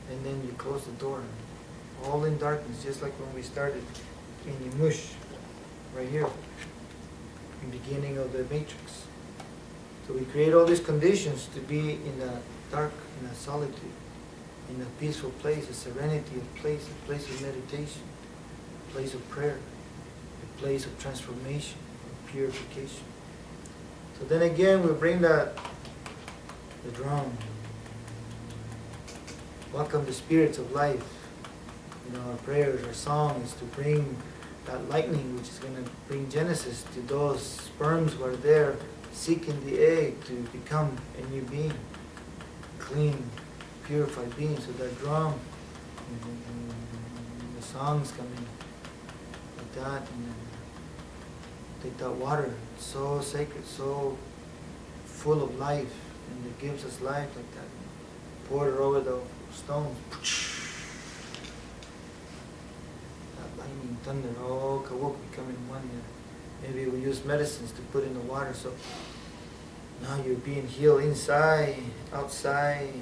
And then you close the door, all in darkness, just like when we started in the mush, right here, in the beginning of the matrix. So we create all these conditions to be in a dark, in a solitude, in a peaceful place, a serenity of place, a place of meditation, a place of prayer, a place of transformation, of purification. So then again, we bring the drum. Welcome the spirits of life. You know, our prayers, our song is to bring that lightning, which is going to bring Genesis to those sperms who are there seeking the egg to become a new being, clean, purified being. So that drum and the songs come in like that, and then take that water, so sacred, so full of life, and it gives us life like that. Pour it over the stones. That lightning, thunder, all kawuk becoming one here. Maybe we use medicines to put in the water, so now you're being healed inside, outside,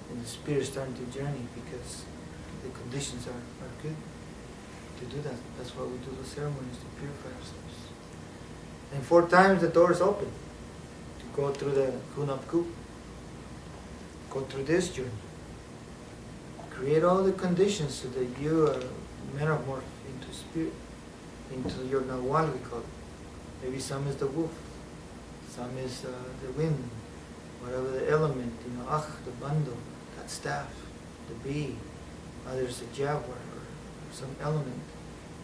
and the spirit's starting to journey because the conditions are good to do that. That's why we do the ceremonies, to purify ourselves. And 4 times the door is open to go through the Kunap Ku. Go through this journey. Create all the conditions so that you are metamorph into spirit, into your Nahual, we call it. Maybe some is the wolf, some is the wind, whatever the element, the bundle, that staff, the bee, others a jaguar, or some element.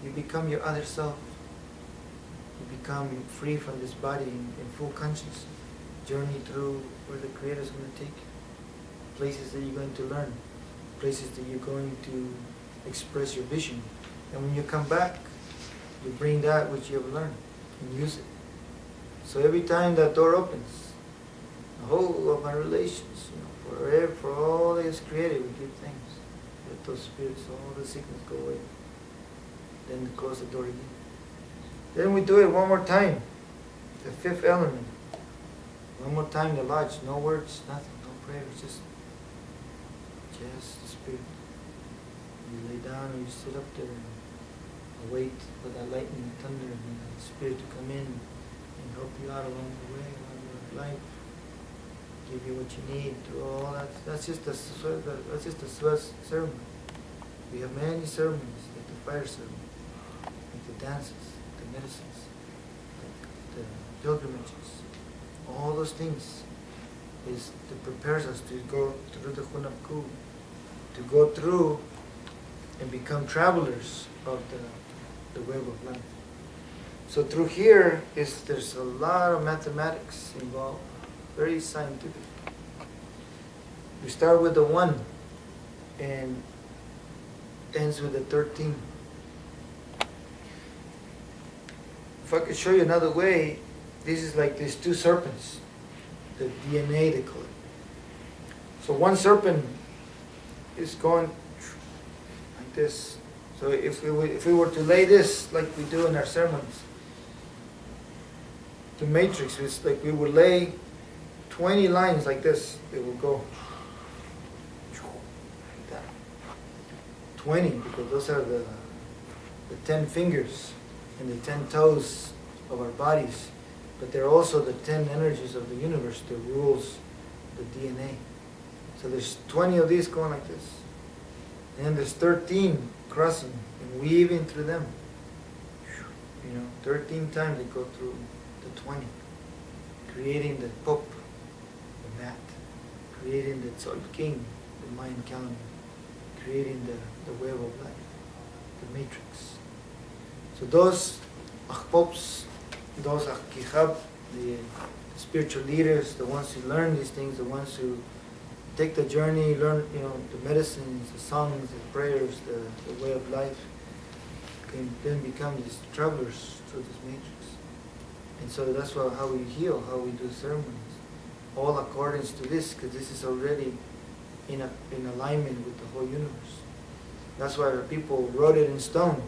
You become your other self. You become free from this body in full conscience. Journey through where the Creator is going to take you. Places that you're going to learn. Places that you're going to express your vision. And when you come back, you bring that which you have learned and use it. So every time that door opens, the whole of our relations, for all that is created, we give thanks. Let those spirits, all the sickness go away. Then close the door again. Then we do it one more time. The fifth element. One more time, the lodge. No words, nothing, no prayers, just the spirit. You lay down or you sit up there and wait for that lightning and thunder and the spirit to come in and help you out along the way, along your life. Give you what you need through all that. That's just the ceremony. We have many ceremonies, like the fire ceremony, like the dances, the medicines, like the pilgrimages. All those things is that prepares us to go through the Hunapku, to go through and become travelers of the web of life. So through here there's a lot of mathematics involved, very scientific. We start with the 1 and ends with the 13. If I could show you another way, this is like these two serpents, the DNA they call it. So one serpent is going like this. So if we were to lay this like we do in our ceremonies, the matrix is like we would lay 20 lines like this. They will go like that. 20, because those are the 10 fingers and the 10 toes of our bodies. But they're also the 10 energies of the universe that rules the DNA. So there's 20 of these going like this. And then there's 13 crossing and weaving through them. 13 times they go through the 20. Creating the Pope, the mat. Creating the Tzol King, the Mayan calendar. Creating the web of life, the matrix. So those Popes, those Kihab, the spiritual leaders, the ones who learn these things, the ones who take the journey, learn, the medicines, the songs, the prayers, the way of life, can then become these travelers through this matrix. And so that's how we heal, how we do ceremonies, all accordance to this, because this is already in alignment with the whole universe. That's why people wrote it in stone.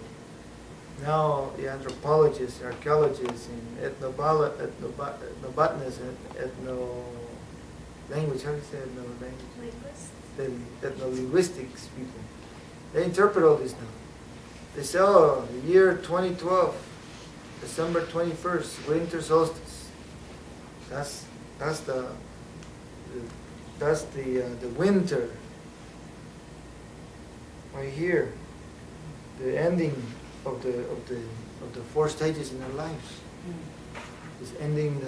Now the anthropologists, archaeologists, and ethnobotanists, language, how do you say ethno-language? The ethno-linguistics people. They interpret all this now. They say, the year 2012, December 21st, winter solstice. That's the winter. Right here, the ending of the 4 stages in our lives is ending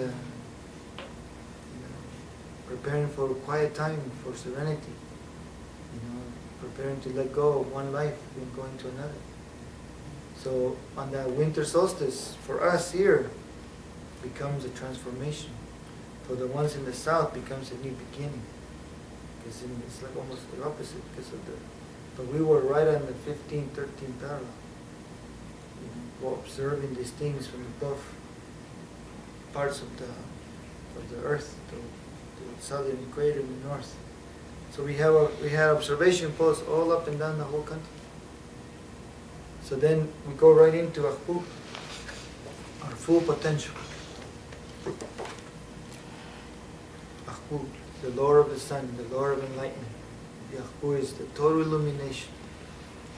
preparing for quiet time, for serenity, preparing to let go of one life and go into another. So on that winter solstice, for us here, becomes a transformation. For the ones in the south, becomes a new beginning. Because it's like almost the opposite because of but we were right on the 15th, 13th parallel. Observing these things from above parts of the earth, the southern equator and the north. So we had observation posts all up and down the whole country. So then we go right into Ahpu, our full potential. Ahpu, the Lord of the sun, the Lord of enlightenment. The Ahpu is the total illumination,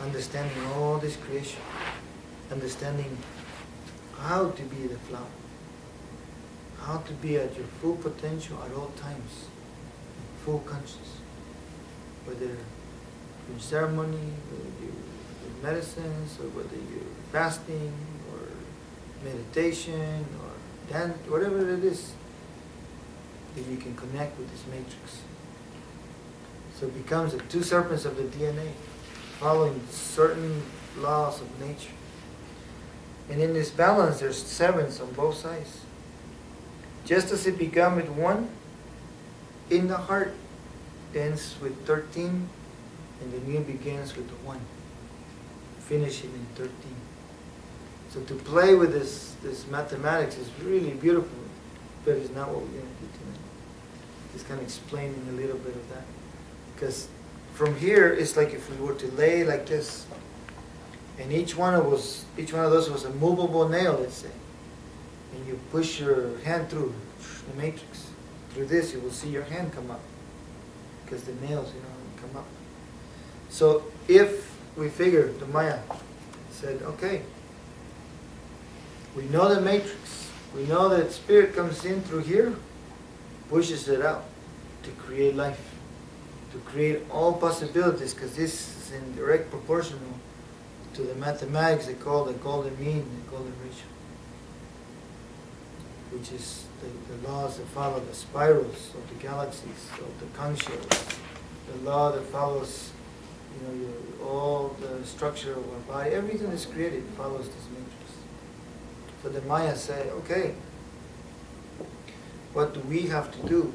understanding all this creation. Understanding how to be the flower, how to be at your full potential at all times, full conscious. whether you're in ceremony, whether you're in medicines, or whether you're fasting, or meditation, or dance, whatever it is, that you can connect with this matrix. So it becomes the two serpents of the DNA, following certain laws of nature. And in this balance, there's sevens on both sides. Just as it began with 1, in the heart ends with 13, and the new begins with the 1, finishing in 13. So to play with this mathematics is really beautiful, but it's not what we're going to do tonight. Just kind of explaining a little bit of that. Because from here, it's like if we were to lay like this, and each one of those was a movable nail, let's say, and you push your hand through the matrix. Through this, you will see your hand come up, because the nails, come up. So if we figure, the Maya said, okay, we know the matrix. We know that spirit comes in through here, pushes it out to create life, to create all possibilities, because this is in direct proportional to the mathematics they call the golden mean, the golden ratio, which is the laws that follow the spirals of the galaxies, of the conscious, the law that follows, all the structure of our body, everything that's created follows this matrix. So the Maya say, okay, what do we have to do,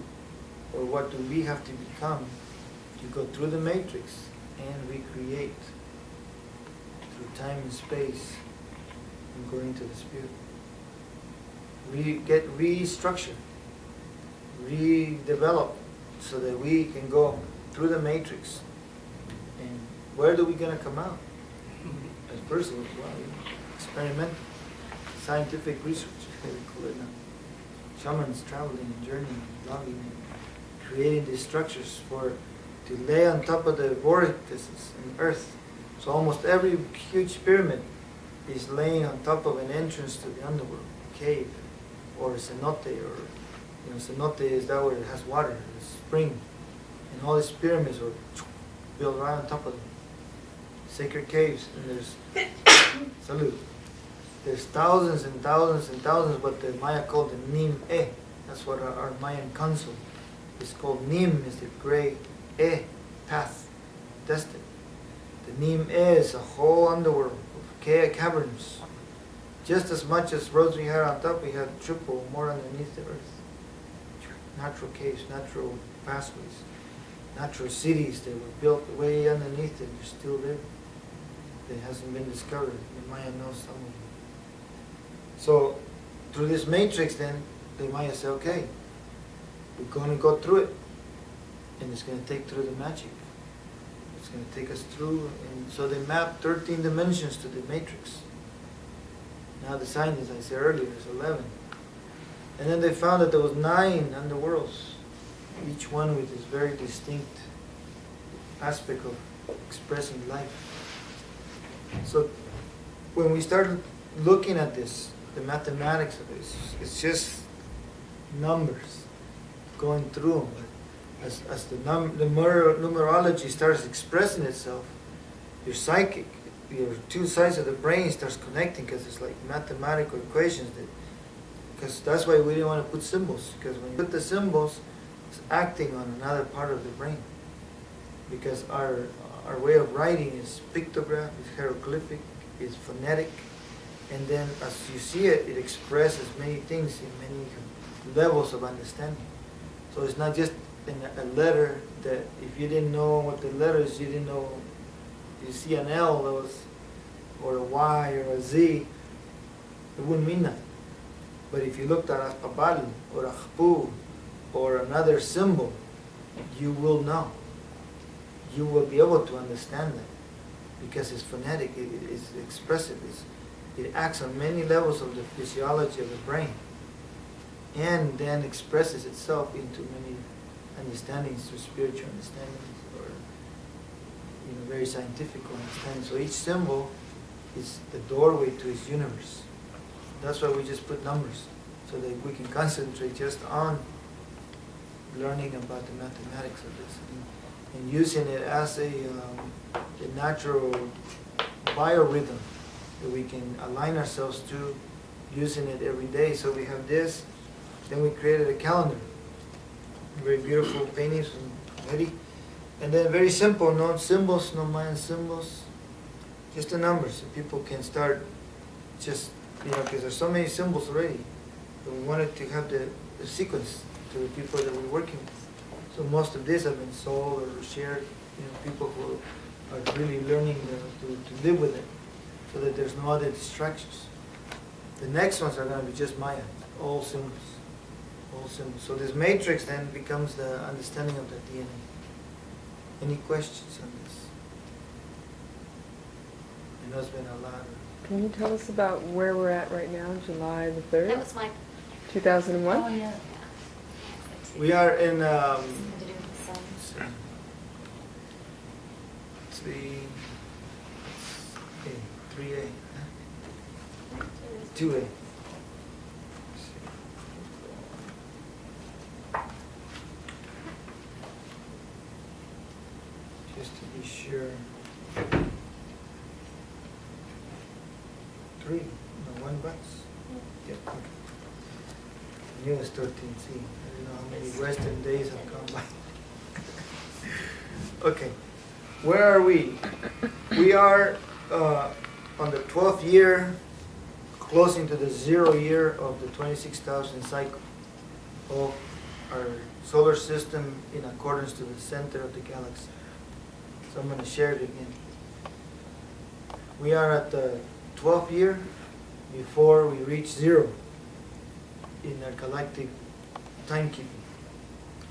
or what do we have to become to go through the matrix and recreate through time and space and go into the spirit? Get restructured, redevelop, so that we can go through the matrix. And where are we going to come out? At first it was, experimental, scientific research, they call it now. Shamans traveling and journeying, logging, and creating these structures to lay on top of the vortices in Earth. So almost every huge pyramid is laying on top of an entrance to the underworld, a cave, or a cenote, or cenote is that where it has water, a spring, and all these pyramids are built right on top of them. Sacred caves, and there's salute. There's thousands and thousands and thousands, what the Maya called the Nim-E. That's what our Mayan council is called. Nim is the gray E, path, destiny. The Nim-E is a whole underworld of caverns. Just as much as roads we had on top, we had triple more underneath the earth. Natural caves, natural pathways, natural cities that were built way underneath it, they're still there. That hasn't been discovered. The Maya knows some of them. So, through this matrix then, the Maya say, okay, we're going to go through it. And it's going to take through the magic. It's going to take us through. And so they mapped 13 dimensions to the matrix. Now the scientists, I said earlier, is 11. And then they found that there was 9 underworlds, each one with its very distinct aspect of expressing life. So when we started looking at this, the mathematics of this, it's just numbers going through them. But as the numerology starts expressing itself, your psychic, your two sides of the brain starts connecting, because it's like mathematical equations. Because that's why we didn't want to put symbols, because when you put the symbols, it's acting on another part of the brain. Because our way of writing is pictograph, is hieroglyphic, is phonetic, and then as you see it, it expresses many things in many levels of understanding. So it's not just in a letter that if you didn't know what the letter is, you didn't know. You see an L or a Y or a Z, it wouldn't mean nothing. But if you looked at a Kabal or a Khpu or another symbol, you will know. You will be able to understand that, because it's phonetic, it's expressive, it acts on many levels of the physiology of the brain, and then expresses itself into many understandings, through spiritual understandings, or very scientific understanding. So each symbol is the doorway to its universe. That's why we just put numbers, so that we can concentrate just on learning about the mathematics of this. and using it as a natural biorhythm that we can align ourselves to, using it every day. So we have this. Then we created a calendar. Very beautiful paintings from Eddie. And then very simple, no symbols, no Mayan symbols, just the numbers. So people can start just, because there's so many symbols already. But we wanted to have the sequence to the people that we're working with. So most of these have been sold or shared, people who are really learning to live with it, so that there's no other distractions. The next ones are going to be just Maya, all symbols. All symbols. So this matrix then becomes the understanding of the DNA. Any questions on this? I know it's been a lot. Can you tell us about where we're at right now, July the 3rd? That was my 2001? Oh, yeah. We are in Something to do with the sun. 3A, 2A. Just to be sure. 3, no, 1 bus? Yeah, okay. I knew it was 13C. I don't know how many Western days have gone by. Okay, where are we? We are on the 12th year, closing to the 0 year of the 26,000 cycle of our solar system in accordance to the center of the galaxy. So I'm going to share it again. We are at the 12th year before we reach 0 in our galactic timekeeping,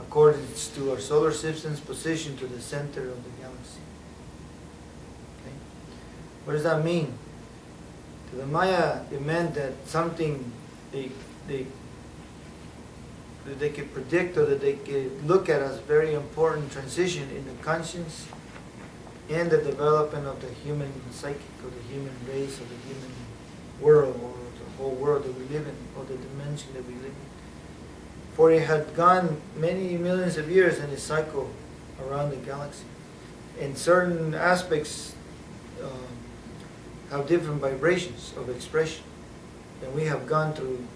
accordance to our solar system's position to the center of the galaxy. Okay? What does that mean? To the Maya, it meant that something they could predict, or that they could look at as very important transition in the conscience and the development of the human psychic, or the human race, or the human world, or the whole world that we live in, or the dimension that we live in. For it had gone many millions of years in a cycle around the galaxy. And certain aspects have different vibrations of expression. And we have gone through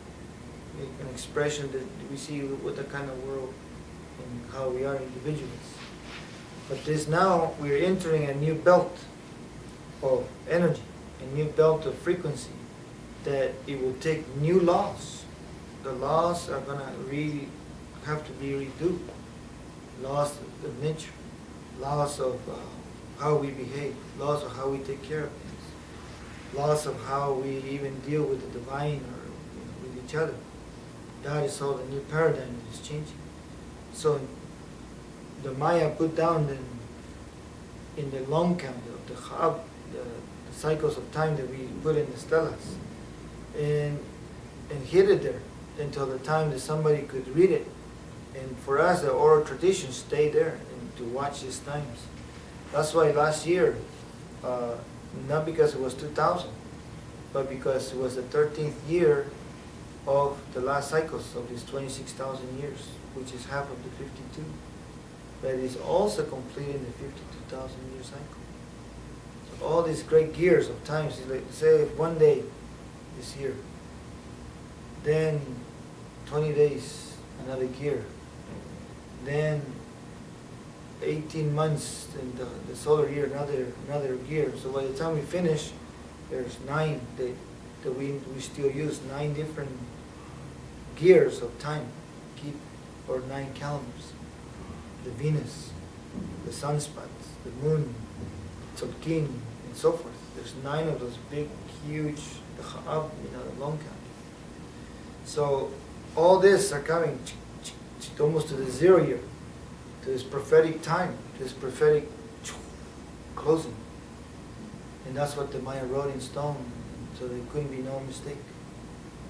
an expression that we see with the kind of world and how we are individuals. But this now, we're entering a new belt of energy, a new belt of frequency, that it will take new laws. The laws are going to really have to be redo. Laws of nature, laws of how we behave, laws of how we take care of things, laws of how we even deal with the divine, or with each other. That is all the new paradigm that is changing. So the Maya put down in the long count of the Chab, the cycles of time that we put in the stelas, and hid it there until the time that somebody could read it. And for us, the oral tradition stayed there and to watch these times. That's why last year, not because it was 2000, but because it was the 13th year of the last cycles of these 26,000 years, which is half of the 52. That is also completing the 52,000 year cycle. So all these great gears of times, like say one day this year, then 20 days, another gear, then 18 months in the solar year, another gear. So by the time we finish, there's 9 that we still use, 9 different gears of time, or 9 calendars. The Venus, the sunspots, the moon, Tzolk'in, and so forth. There's 9 of those big, huge, the Cha'ab, the long count. So all this are coming almost to the 0 year, to this prophetic time, to this prophetic closing. And that's what the Maya wrote in stone, so there couldn't be no mistake.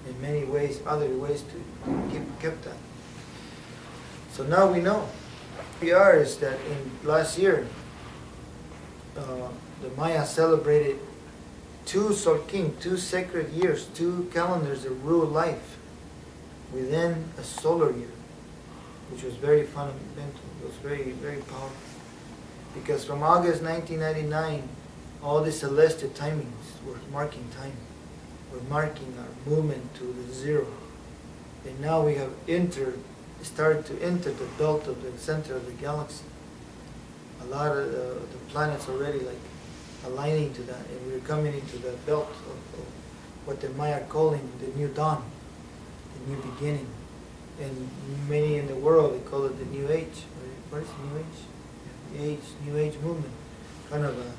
In many ways, other ways to keep that. So now we know. We are is that in last year, the Maya celebrated 2 Tzolk'in, 2 sacred years, 2 calendars that rule life within a solar year, which was very fundamental. It was very, very powerful. Because from August 1999, all the celestial timings were marking time. We're marking our movement to the zero. And now we have started to enter the belt of the center of the galaxy. A lot of the planets already like aligning to that, and we're coming into the belt of what the Maya are calling the new dawn, the new beginning. And many in the world, they call it the New Age. What is New Age? New Age movement. Kind of a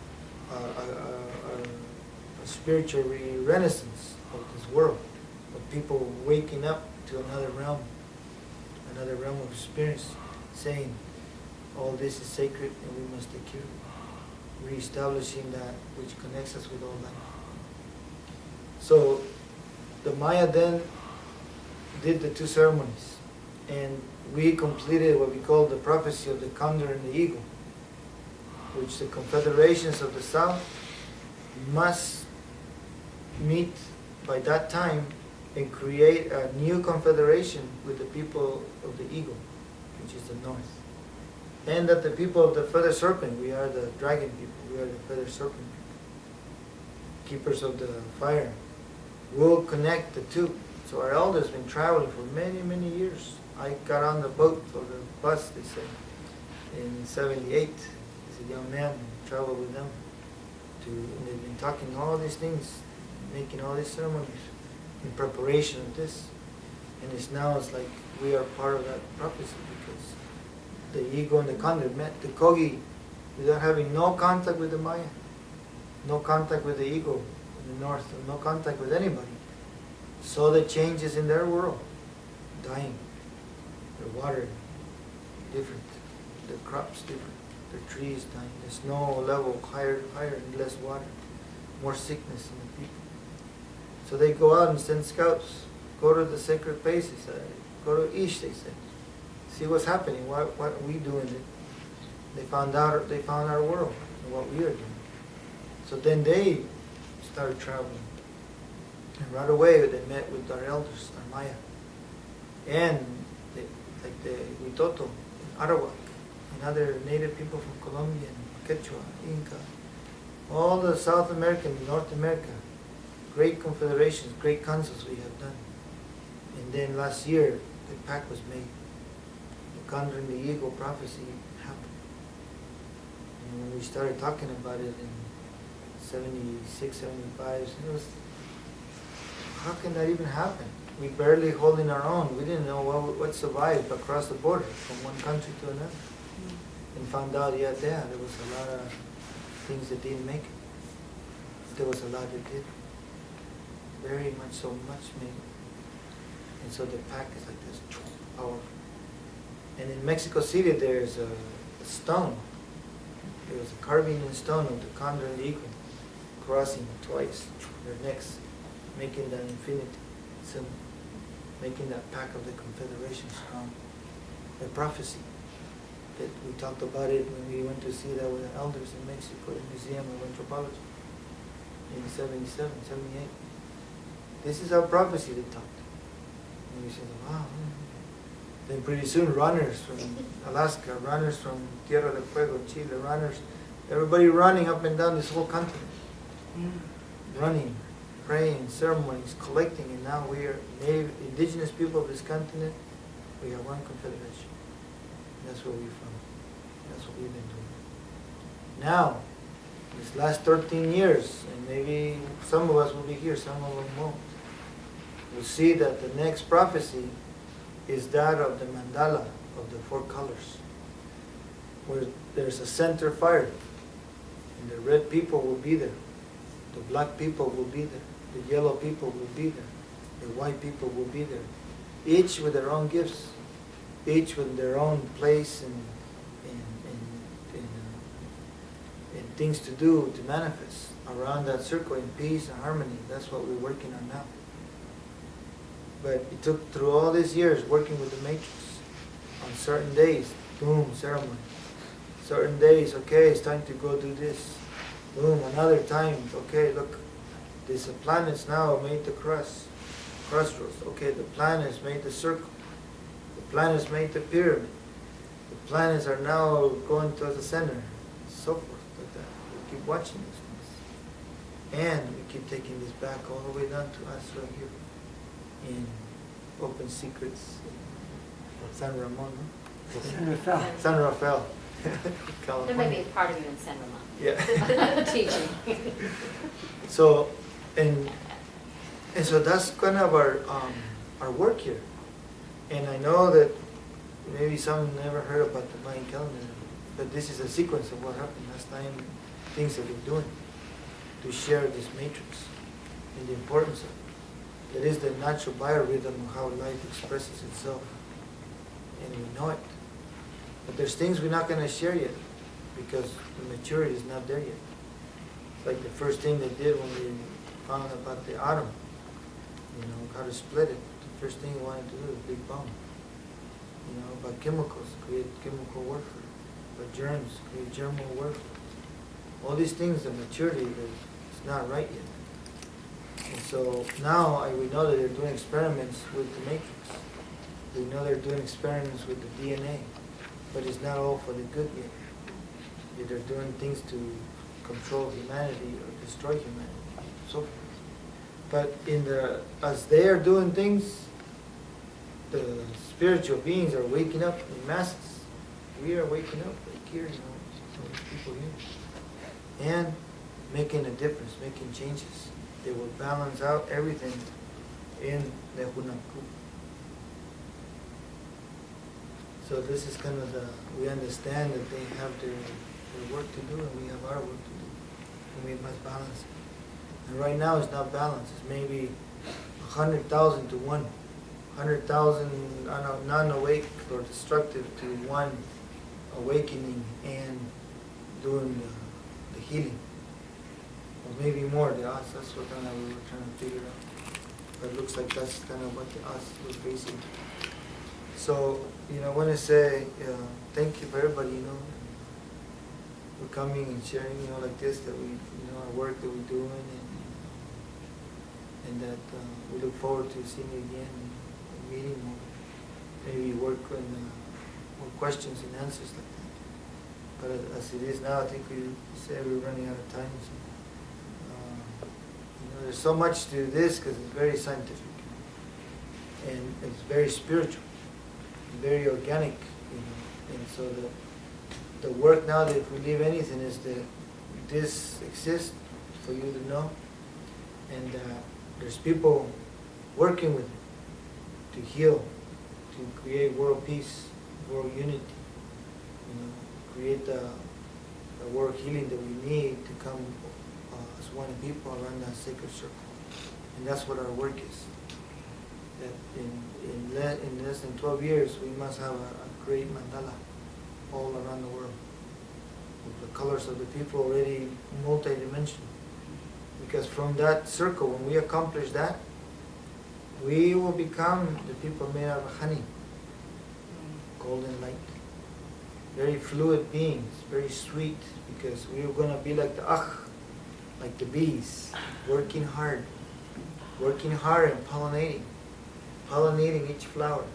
spiritual renaissance of this world, of people waking up to another realm of experience, saying, all this is sacred and we must take care of it. Reestablishing that which connects us with all life. So the Maya then did the two ceremonies, and we completed what we call the prophecy of the condor and the eagle, which the confederations of the South must meet by that time and create a new confederation with the people of the eagle, which is the north. And that the people of the feather serpent, we are the dragon people, we are the feather serpent people, keepers of the fire, will connect the two. So our elders been traveling for many, many years. I got on the boat or the bus, they say, in '78 as a young man, and traveled with them. And they've been talking all these things, making all these ceremonies in preparation of this. And it's like we are part of that prophecy, because the ego and the condor met the Kogi without having no contact with the Maya, no contact with the ego in the north, no contact with anybody. Saw the changes in their world, dying, their water different, their crops different, their trees dying, the snow level higher, and less water, more sickness in the people. So they go out and send scouts, go to the sacred places, go to Ish, they said, see what's happening, what we doing. They found our world and what we are doing. So then they started traveling. And right away they met with our elders, our Maya. And like the Huitoto, and Arawak, and other native people from Colombia, and Quechua, Inca, all the South American, North America, great confederations, great councils we have done. And then last year, the pact was made. The condor and the eagle prophecy happened. And when we started talking about it in 76, 75, it was, how can that even happen? We barely holding our own. We didn't know what survived across the border from one country to another. And found out, there was a lot of things that didn't make it. There was a lot that did. Very much so much made it. And so the pack is like this, powerful. And in Mexico City there's a stone. There was a carving in stone of the condor and the eagle crossing twice their necks, making that infinity symbol, making that pack of the confederation strong. The prophecy that we talked about it when we went to see that with the elders in Mexico, the Museum of Anthropology in 77, 78. This is our prophecy they talked. And we said, wow. Then pretty soon runners from Alaska, runners from Tierra del Fuego, Chile, runners, everybody running up and down this whole continent. Running, praying, ceremonies, collecting, and now we are native, indigenous people of this continent. We have one confederation. That's where we're from. That's what we've been doing. Now, this last 13 years, and maybe some of us will be here, some of them won't, we'll see that the next prophecy is that of the mandala of the 4 colors, where there's a center fire, and the red people will be there, the black people will be there, the yellow people will be there, the white people will be there, each with their own gifts, each with their own place and things to do to manifest around that circle in peace and harmony. That's what we're working on now. But it took through all these years working with the matrix. On certain days, boom, ceremony. Certain days, okay, it's time to go do this. Boom, another time, okay, look, these planets now made the crossroads. Okay, the planets made the circle. The planets made the pyramid. The planets are now going to the center. so forth like that. We keep watching these things. And we keep taking this back all the way down to us right here in Open Secrets in San Ramon, no? San Rafael. San Rafael, There California. may be a part of you in San Ramon. Yeah. Teaching. So, and so that's kind of our work here. And I know that maybe some never heard about the Mayan calendar, but this is a sequence of what happened last time, things that we're doing to share this matrix and the importance of it. It is the natural biorhythm of how life expresses itself, and we know it. But there's things we're not going to share yet because the maturity is not there yet. It's like the first thing they did when we found about the atom, you know, how to split it. The first thing we wanted to do was Big Bang. You know, about chemicals, create chemical warfare. About germs, create germal warfare. All these things, the maturity is not right yet. And so now we know that they're doing experiments with the matrix. We know they're doing experiments with the DNA, but it's not all for the good yet. They're doing things to control humanity or destroy humanity, and so forth. But as they are doing things, the spiritual beings are waking up in masses. We are waking up like here, you know, some people here, and making a difference, making changes. They will balance out everything in the Hunanku. So this is kind of we understand that they have their work to do and we have our work to do. And we must balance it. And right now it's not balanced. It's maybe 100,000 to 1. 100,000 non-awake or destructive to 1 awakening and doing the healing. Or maybe more, the us. That's what kind of we were trying to figure out. But it looks like that's kind of what the us was facing. So, you know, I want to say thank you for everybody, you know, for coming and sharing, you know, like this, that we, you know, our work that we're doing, and that we look forward to seeing you again and meeting more. Maybe work on more questions and answers like that. But as it is now, I think we say we're running out of time. So, you know, there's so much to this because it's very scientific and it's very spiritual. Very organic, you know, and so the work now that if we leave anything is that this exists for you to know, and there's people working with it to heal, to create world peace, world unity, you know, create the world healing that we need to come as one people around that sacred circle, and that's what our work is. That in less than 12 years, we must have a great mandala all around the world. With the colors of the people already multi-dimensional. Because from that circle, when we accomplish that, we will become the people made out of honey, golden light. Very fluid beings, very sweet, because we are going to be like the like the bees, working hard and pollinating each flower.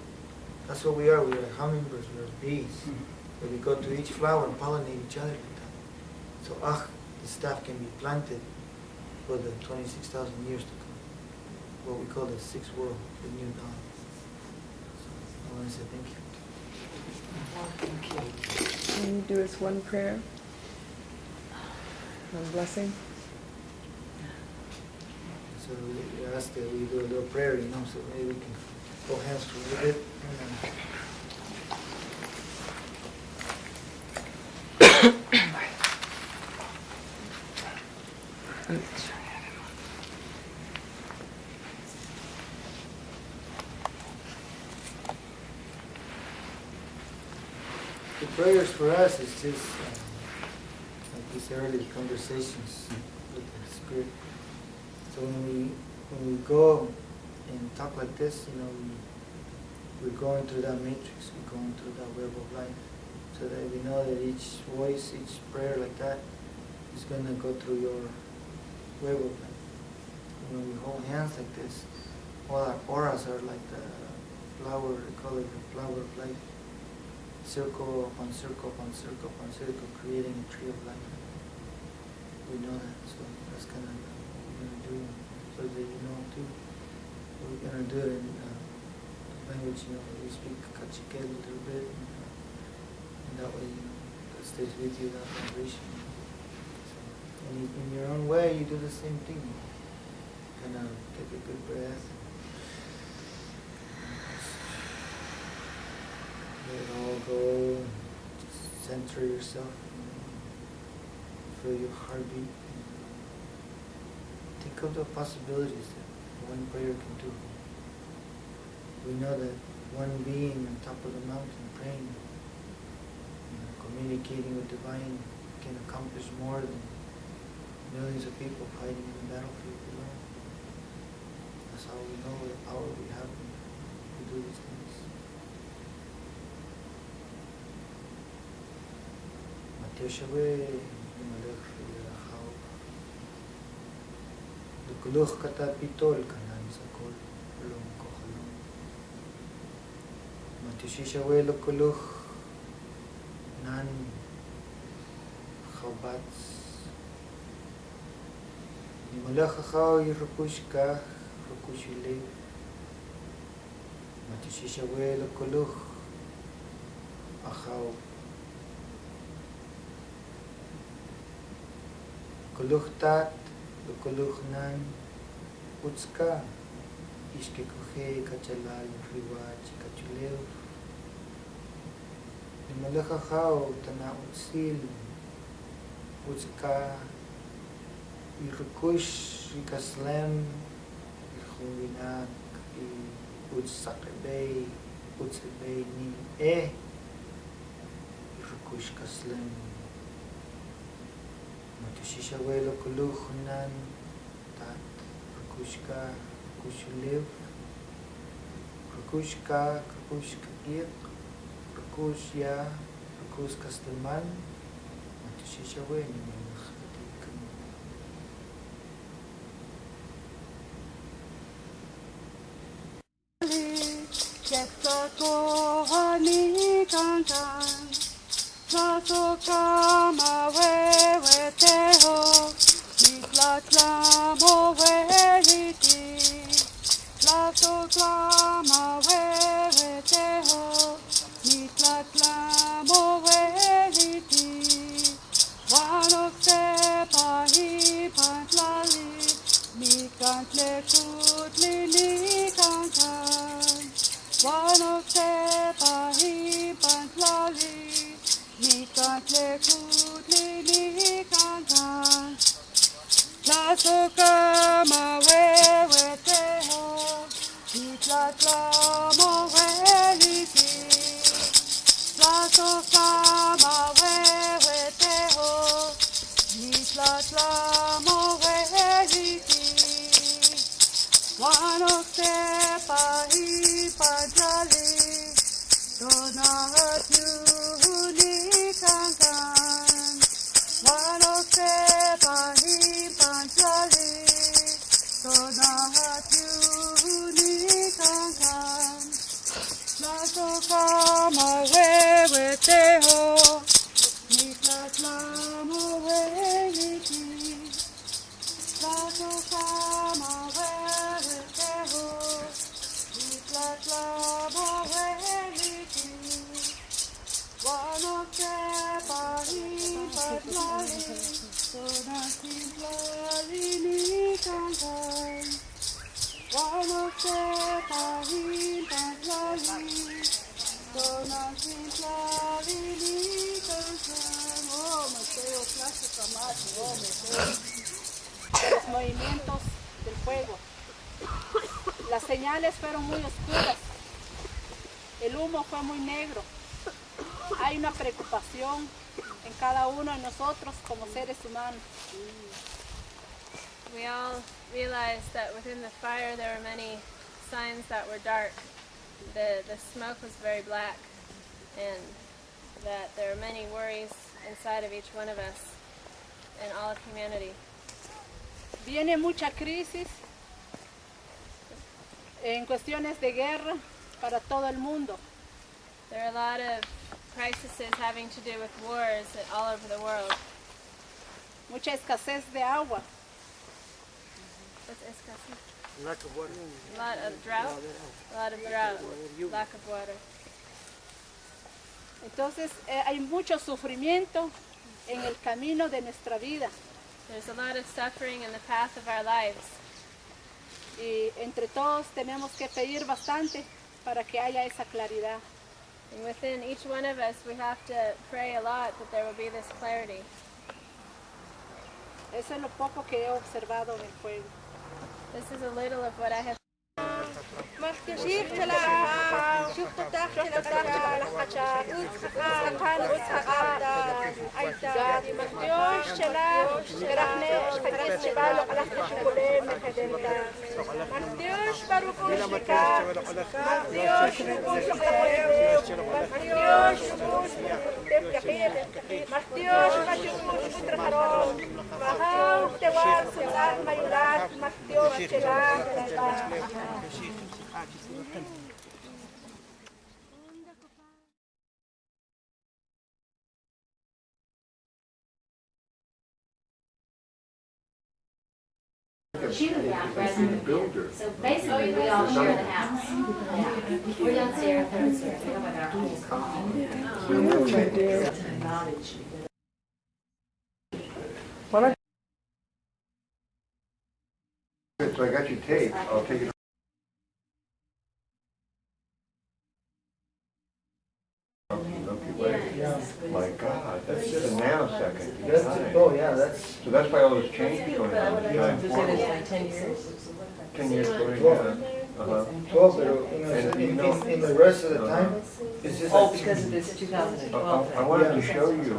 That's what we are. We are hummingbirds. We are bees. Where we go to each flower and pollinate each other. So the stuff can be planted for the 26,000 years to come. What we call the sixth world, the new dawn. So I want to say thank you. Can you do us one prayer? One blessing? So we ask that we do a little prayer, you know, so maybe we can hold hands for a little bit. The prayers for us is just like these early conversations with the Spirit. So when we go and talk like this, you know, we're going through that matrix, we're going through that web of life, so that we know that each voice, each prayer like that is going to go through your web of life. When we hold hands like this, all our auras are like the flower, they call it the flower of life. circle upon circle upon circle upon circle, creating a tree of life. We know that, so that's kind of what we're going to do, so that you know too. We're going to do it in language, we speak Cachiquel a little bit, and that way, that stays with you, that vibration. So, and in your own way, you do the same thing. Kind of take a good breath. Let it all go. Just center yourself. Feel your heartbeat. Think of the possibilities that one prayer can do. We know that one being on top of the mountain praying, communicating with divine, can accomplish more than millions of people fighting in the battlefield below. That's how we know the power we have to do these things. Mateshawe, Malach, Yahau. The Kuluch Kata Pitol Kanan Sakol, Lum Kohalum. Matishishawe Lokuluch Nan Chabats. Malachachao Yirukushka, Rukushile. Matishishawe Lokuluch Achao. Kuluch tat, kuluch nan, utska, ishke kuche, kachalal, riwach, kachulev. Nimalachachao, tana utsil, utska, irukush, ikaslem, irchuvinak, utsakebei, utsebei nim irukush kaslem. Matushishawe Lokuluch nan tat Rukushka Rukushuliv Rukushka Rukushka Gik Rukushya Rukushka Stilman Matushishawe Nimalach Atikam. Kohani kankan Klasokama wewe teho, Niklaklamo weliti. Klasokama wewe teho, Niklaklamo weliti. Wanokse pahi pantlali, Nikantle kutli nikankan. Wanokse pahi pantlali, Nikantle kutli nikankan. Klasokama wewe teho, Niklaklamo weliti. Klasokama wewe teho, Niklaklamo weliti. Wanokse pahi pantlali, Donat yuni kankan. Wanokse pahi pantlali, Donat yuni kankan. Klasokama wewe teho, Niklaklamo weliti. Klasokama wewe teho, Niklaklamo weliti. Wanokse pahi pantlali, Donat nikankan. Wanokse pahi pantlali, Donat nikankan. Oh, Mateo, clásica más, oh, Mateo. De los movimientos del fuego. Las señales fueron muy oscuras. El humo fue muy negro. Hay una preocupación en cada uno de nosotros como seres humanos. We all realized that within the fire there were many signs that were dark. The smoke was very black, and that there were many worries inside of each one of us and all of humanity. Viene mucha crisis en cuestiones de guerra para todo el mundo. There are a lot of crises having to do with wars all over the world. Mucha escasez de agua. What's escasez? Lack of water. A lot of drought. A lot of drought. Lack of water. Entonces hay mucho sufrimiento en el camino de nuestra vida. There's a lot of suffering in the path of our lives. Y entre todos tenemos que pedir bastante para que haya esa claridad. And within each one of us, we have to pray a lot that there will be this clarity. Eso es lo poco que he observado en el fuego. This is a little of what I have. So basically, we all share the house. Yeah. We're downstairs, they're upstairs. We have like our whole So I got your tape. I'll take it. My God, that's just a nanosecond. So that's why all this change is going on. Like 10 years. 10 years going on. 12, but in the rest of the time, it's just Oh, like because of this 2012 I wanted to show you,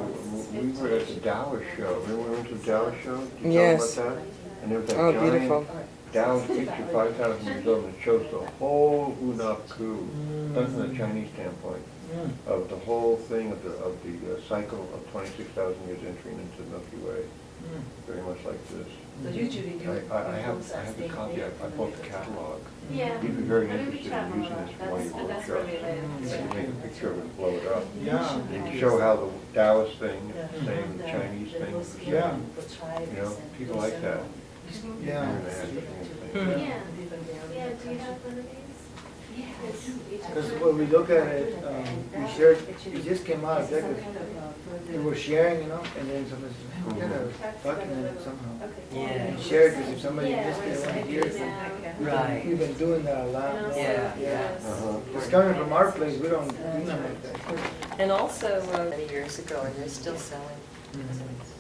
we were at the Dallas show. Remember we went to the Dallas show? Did you Yes. tell them about that? And there was that Oh, giant beautiful. Dallas picture, 5,000 years old, and it shows the whole Hunaku, done from the Chinese standpoint, of the whole thing of the cycle of 26,000 years entering into the Milky Way. Very much like this. So you two did your I have the copy. I bought the catalog. Yeah. You'd be very interested in using this for one of your workshops. You can make a picture of it and blow it up. Yeah. You can show how the Taoist thing is the same, the Chinese thing is the same. Yeah. You know, people like that. Yeah. Yeah. Yeah, do you have one of these? Because when we look at it, we shared, it just came out of Deckard. We were sharing, and then somebody said, we gotta document it somehow. Yeah. And share it, because if somebody missed it, want to hear it. Right. We've been doing that a lot. Yeah. It's coming from our place, we don't do nothing like that. And also, many years ago, and they're still selling.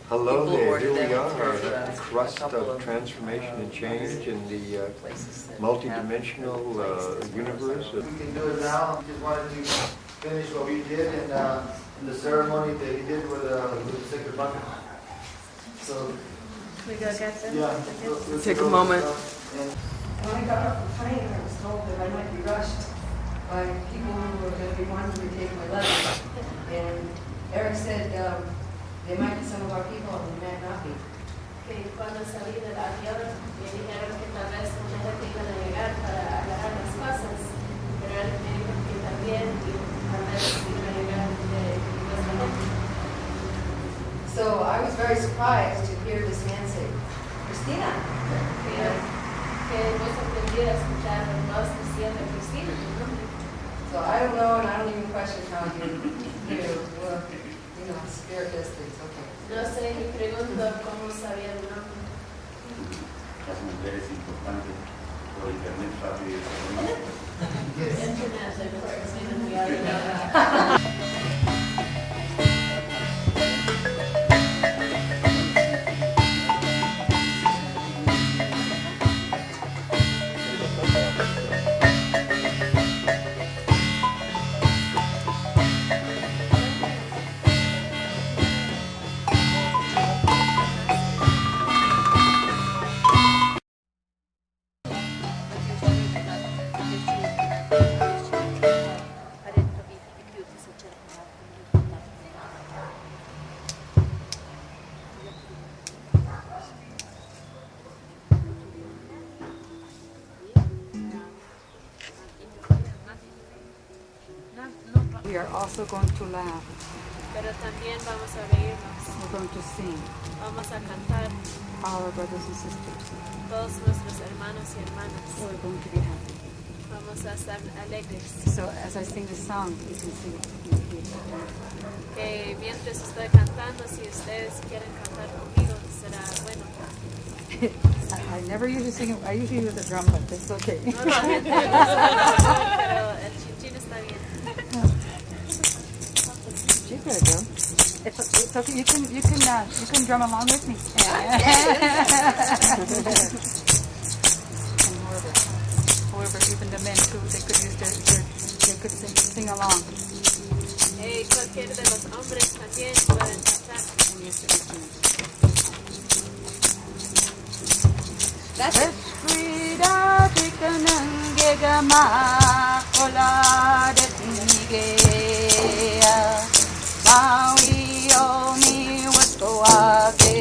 Hello People there, order here we them are, through, the crust a couple of transformation and change in the places that multi-dimensional universe. We can do it now, just wanted to finish what we did in the ceremony that he did with the sacred bucket. So, We go get them? yeah. we'll Take a go moment. and- When I got off the plane, I was told that I might be rushed by people who were going to be wanting to take my luggage. And Eric said there might be some of our people and there might not be. Que cuando salí del avión me dijeron que tal vez mucha gente iba a llegar para agarrar las cosas, pero él me dijo que también y tal vez iba a llegar de gente. So I was very surprised to hear this man say, Christina. Que muy sorprendida escuchar a los diciendo Cristina. So I don't know, and I don't even question how spiritist things. Okay. No sé, ni pregunto cómo sabía el nombre. Las mujeres importantes por internet fácil. Internet, of course, we already know that. We are also going to laugh. Pero también vamos a reírnos. We're going to sing. Vamos a cantar. All our brothers and sisters. Todos nuestros hermanos y hermanas. We're going to be happy. Vamos a estar alegres. So as I sing this song, you can sing it. Que mientras estoy cantando, si ustedes quieren cantar conmigo, será bueno. I never usually sing it. I usually use a drum, but it's okay. Normalmente no pero el chinchín está bien. She's got a drum. It's okay. You can drum along with me. And whoever, even the men too, they could use they could sing along. Cualquier de los hombres también pueden cantar. Escrida tikanangegama ola de tinigea Maui o mi watoake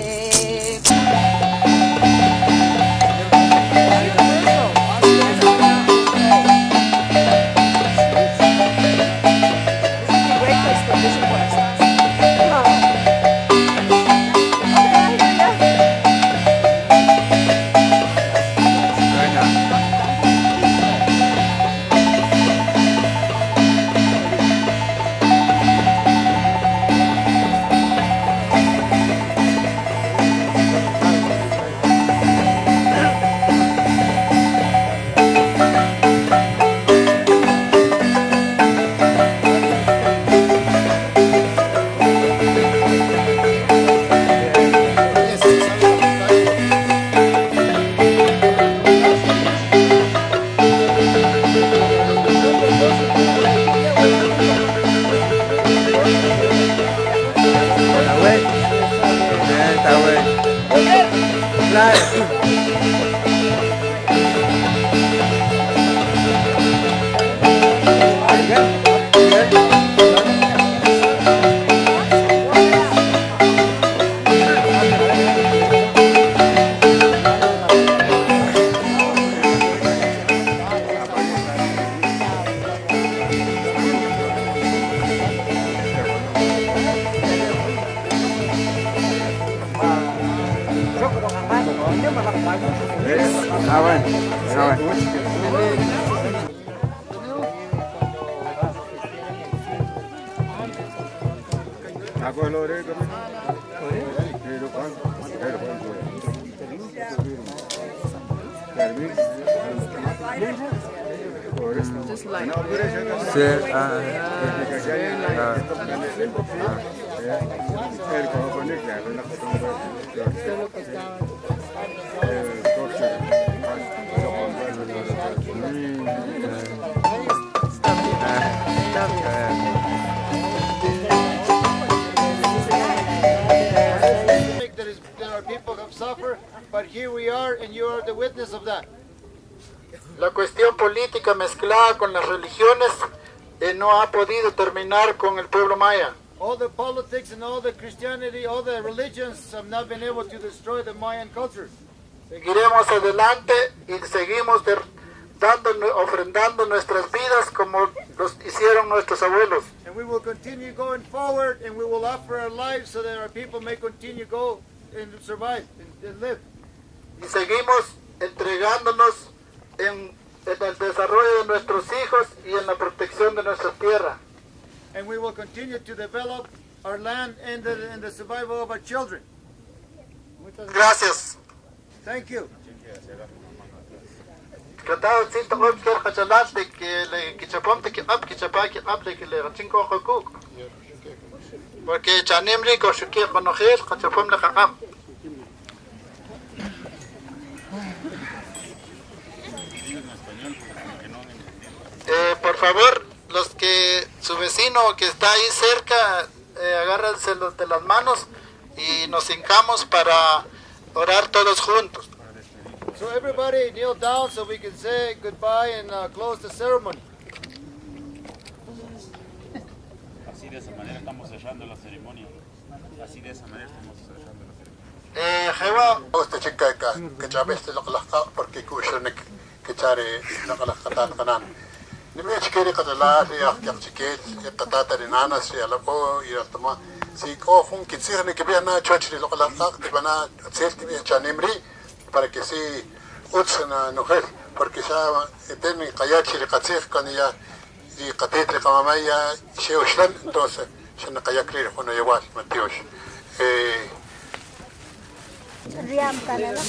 Just like There are people who suffer, but here we are, and you are the witness of that. La cuestión política mezclada con las religiones no ha podido terminar con el pueblo maya. All the politics and all the Christianity, all the religions have not been able to destroy the Mayan culture. Seguiremos adelante y seguimos ofrendando nuestras vidas como los hicieron nuestros abuelos. And we will continue going forward, and we will offer our lives so that our people may continue to go and survive and live. Y seguimos entregándonos en el desarrollo de nuestros hijos y en la protección de nuestra tierra. And we will continue to develop our land and the survival of our children. Gracias. Thank you. Tratado cito obker hachalate que le kichapomte que up kichapaki able que le rachinko hokuk. Porque chanem rico shuki conocer hachapom le hakam. Por favor, los que su vecino que está ahí cerca, agárrense de las manos y nos hincamos para orar todos juntos. So everybody kneel down so we can say goodbye and close the ceremony. Así de esa manera estamos cerrando la ceremonia. Así de esa manera estamos cerrando la ceremonia. Jewa, Esta chica que ya ves lo que porque kushnik que chare lo que la kanan. Nimech kere kadala ya kapchiket tatata rinana si alapo y altama si ko fun kitsir ne kebia na church ni lokala te bana selti bi chanemri para que si utsana noher porque ya eten qayachi qatsif kan ya y qatetre kamamaya sheoshlan entonces shana qayakri hono yawas matios Riam kanana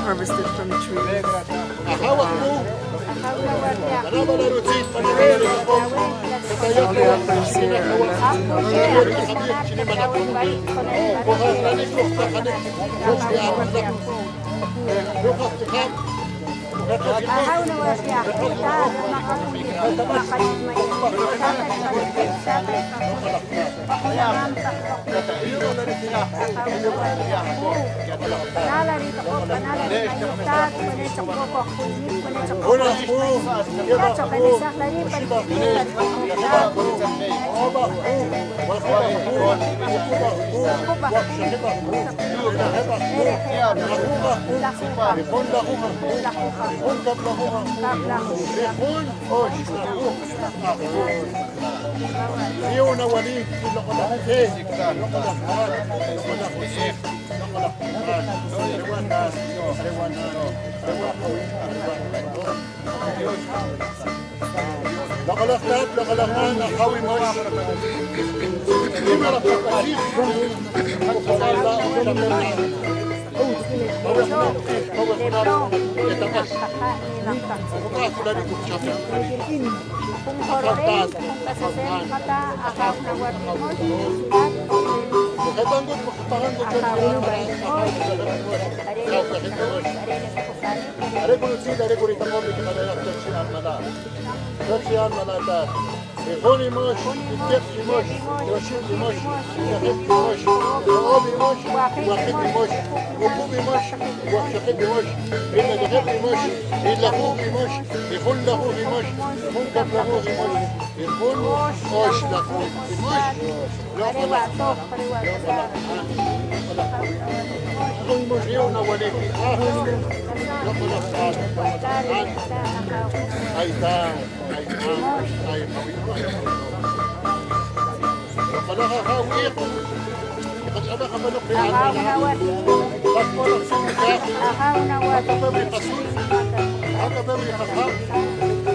harvested from the tree. All the apples here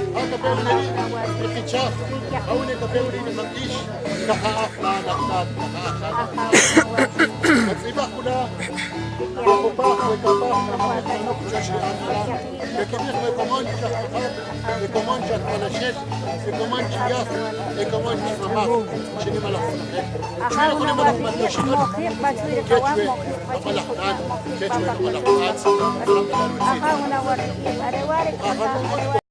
are Haka Beuli, Rikicha, Aune Beuli, Makish, Nakaafla, Natsiba Kuna, Wakupa, Wakapa, Namak, Joshi, le Kibir, le Comanche, le Comanche, Panachet, le Comanche Yaf, le Comanche Mamak, Chinimala. Ketchwe,